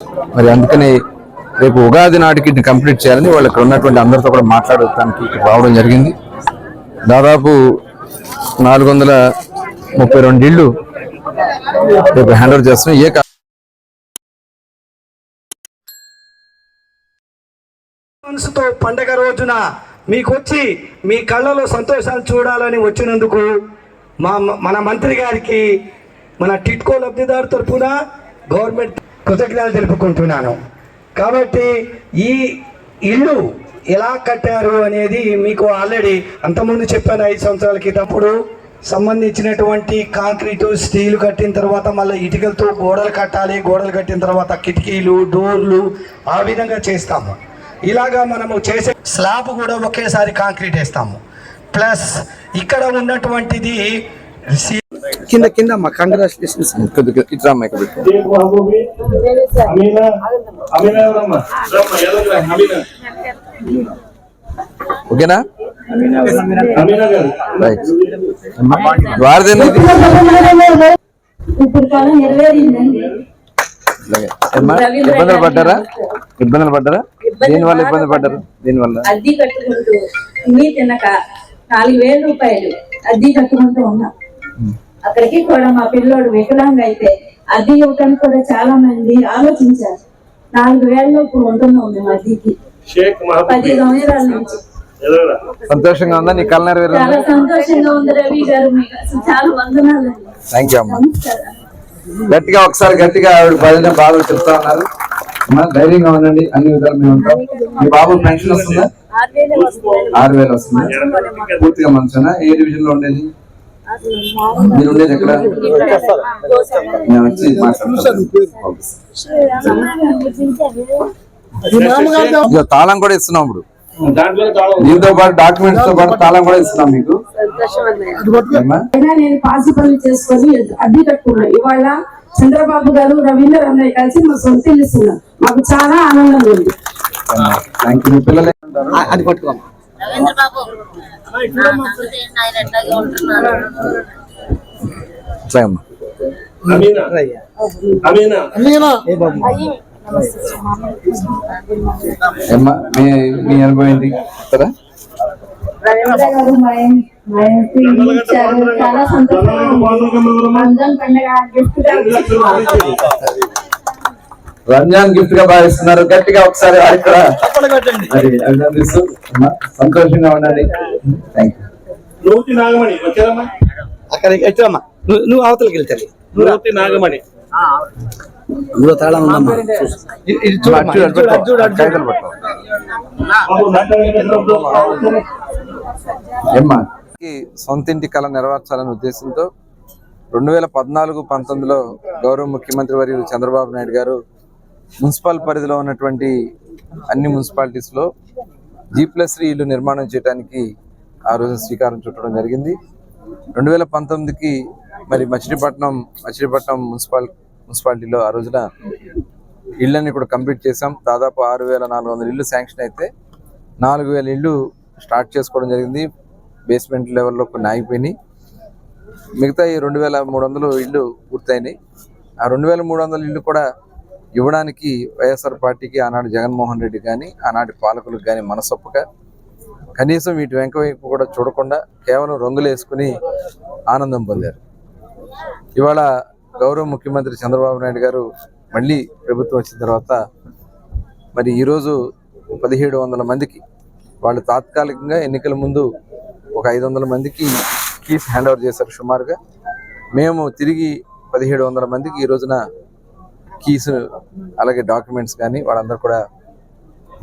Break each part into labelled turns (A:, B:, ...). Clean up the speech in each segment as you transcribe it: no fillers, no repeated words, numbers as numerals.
A: మరి అందుకని రేపు ఉగాది నాటికి కంప్లీట్ చేయాలని వాళ్ళు ఇక్కడ ఉన్నటువంటి అందరితో కూడా మాట్లాడటానికి ఇక్కడ రావడం జరిగింది. దాదాపు 432 ఇళ్ళు రేపు హ్యాండ్ ఓవర్ చేస్తున్నాం.
B: మనసుతో పండగ రోజున మీకు వచ్చి మీ కళ్ళలో సంతోషాలు చూడాలని వచ్చినందుకు మన మంత్రి గారికి మన టిట్కో లబ్ధిదారు తరఫున గవర్నమెంట్ కృతజ్ఞతలు తెలుపుకుంటున్నాను. కాబట్టి ఈ ఇల్లు ఎలా కట్టారు అనేది మీకు ఆల్రెడీ అంతకుముందు చెప్పాను. 5 సంవత్సరాల క్రితప్పుడు సంబంధించినటువంటి కాంక్రీటు స్టీల్ కట్టిన తర్వాత మళ్ళీ ఇటుకలతో గోడలు కట్టాలి. గోడలు కట్టిన తర్వాత కిటికీలు, డోర్లు ఆ విధంగా చేస్తాము. ఇలాగా మనము చేసే స్లాబ్ కూడా ఒకేసారి కాంక్రీట్ వేస్తాము. ప్లస్ ఇక్కడ ఉన్నటువంటిది కింద కింద మా కంగ్రాచులేషన్స్.
A: ఓకేనా? ఇబ్బందులు పడ్డారా? దీనివల్ల ఇబ్బంది పడ్డారు. దీనివల్ల
C: అద్దె కట్టుకుంటూ తినక 4000 రూపాయలు అద్దె కట్టుకుంటూ ఉన్నాం. అక్కడికి కూడా మా పిల్లోడు వికలాంగ అయితే అద్దె ఇవ్వడానికి కూడా చాలా మంది ఆలోచించారు. 4000 ఇప్పుడు ఉంటున్నాం మేము అద్దెకి 10 సంవత్సరాల నుంచి.
A: సంతోషంగా ఉందా? నీ కళ్ళ నెరవేరు?
C: చాలా సంతోషంగా ఉంది రవి గారు, మీకు అసలు చాలా వందనాలు.
A: థ్యాంక్ యూ అమ్మా. గట్టిగా ఒకసారి గట్టిగా ఆవిడ భజన బాధలు చెప్తా ఉన్నారు. ధైర్యంగా ఉండండి, అన్ని విధాలు మేము ఉంటాం. మీ బాబు పెన్షన్ వస్తుందా? 6000 వస్తుందా? పూర్తిగా మంచిగా. ఏ డివిజన్ లో ఉండేది మీరు? ఉండేది ఎక్కడ? నేను వచ్చి మాట్లాడతాను. తాళం కూడా ఇస్తున్నాం ఇప్పుడు. దీంతో పాటు డాక్యుమెంట్స్ తో పాటు తాళం కూడా ఇస్తున్నాం మీకు.
C: నేను పాసి పనులు చేసుకొని అద్దె కట్టుకున్నాను. ఇవాళ చంద్రబాబు గారు, రవీంద్ర అన్నయ్య కలిసి మా సొంత ఇస్తున్నారు. మాకు చాలా ఆనందంగా ఉంది.
B: అది పట్టుకోమ్మా.
A: మీ అనుభవం ఏంటి?
C: చాలా
A: రంజాన్ గిఫ్ట్ గా భావిస్తున్నారు. గట్టిగా ఒకసారి అభినందిస్తూ సంతోషంగా ఉండండి.
B: అక్కడికి వచ్చామ్మా. నువ్వు అవతలకి వెళ్తాను. నాగమణి తాళం ఉందమ్మా.
A: సొంతింటి కళ నెరవేర్చాలనే ఉద్దేశంతో 2014-19లో గౌరవ ముఖ్యమంత్రి వర్యులు చంద్రబాబు నాయుడు గారు మున్సిపల్ పరిధిలో ఉన్నటువంటి అన్ని మున్సిపాలిటీస్ లో G+3 ఇల్లు నిర్మాణం చేయడానికి ఆ రోజు శ్రీకారం చుట్టడం జరిగింది. 2019కి మరి మచిలీపట్నం మున్సిపాలిటీలో ఆ రోజున ఇళ్ళని కూడా కంప్లీట్ చేసాం. దాదాపు 6400 ఇళ్ళు శాంక్షన్ అయితే 4000 ఇళ్ళు స్టార్ట్ చేసుకోవడం జరిగింది. బేస్మెంట్ లెవెల్లో కొన్ని ఆగిపోయినాయి. మిగతా 2300 ఇళ్ళు పూర్తయినాయి. ఆ 2300 ఇళ్ళు కూడా ఇవ్వడానికి వైఎస్ఆర్ పార్టీకి ఆనాడు జగన్మోహన్ రెడ్డి కానీ ఆనాటి పాలకులకు కానీ మనసొప్పక కనీసం వీటి వెంకవైపు కూడా చూడకుండా కేవలం రంగులు వేసుకుని ఆనందం పొందారు. ఇవాళ గౌరవ ముఖ్యమంత్రి చంద్రబాబు నాయుడు గారు మళ్ళీ ప్రభుత్వం వచ్చిన తర్వాత మరి ఈరోజు 1700 మందికి వాళ్ళు తాత్కాలికంగా ఎన్నికల ముందు ఒక 500 మందికి కీస్ హ్యాండ్ ఓవర్ చేశారు సుమారుగా. మేము తిరిగి 1700 మందికి ఈ రోజున కీస్ అలాగే డాక్యుమెంట్స్ కానీ వాళ్ళందరూ కూడా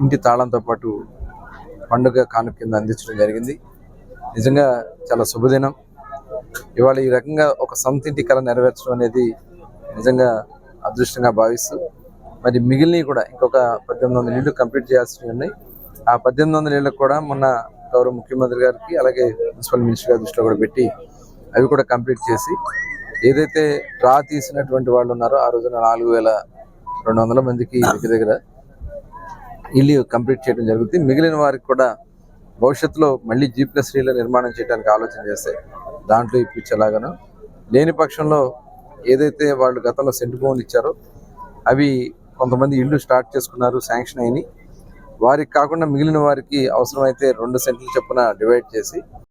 A: ఇంటి తాళంతో పాటు పండుగ కానుక కింద అందించడం జరిగింది. నిజంగా చాలా శుభదినం. ఇవాళ ఈ రకంగా ఒక సొంత ఇంటి కళ నెరవేర్చడం అనేది నిజంగా అదృష్టంగా భావిస్తూ మరి మిగిలినవి కూడా ఇంకొక 1800 ఇళ్ళు కంప్లీట్ చేయాల్సి ఉన్నాయి. ఆ 1800 ఇళ్ళకు కూడా మొన్న గౌరవ ముఖ్యమంత్రి గారికి అలాగే మున్సిపల్ మినిస్టర్ గారి దృష్టిలో కూడా పెట్టి అవి కూడా కంప్లీట్ చేసి ఏదైతే డ్రా తీసినటువంటి వాళ్ళు ఉన్నారో ఆ రోజున 4200 మందికి దగ్గర ఇల్లు కంప్లీట్ చేయడం జరుగుతుంది. మిగిలిన వారికి కూడా భవిష్యత్తులో మళ్ళీ G+3 నిర్మాణం చేయడానికి ఆలోచన చేస్తే దాంట్లో ఇప్పించేలాగాను, లేని పక్షంలో ఏదైతే వాళ్ళు గతంలో సెంటు భూములు ఇచ్చారో అవి కొంతమంది ఇళ్ళు స్టార్ట్ చేసుకున్నారు, శాంక్షన్ అయినాయి. వారికి కాకుండా మిగిలిన వారికి అవసరమైతే 2 సెంట్లు చొప్పున డివైడ్ చేసి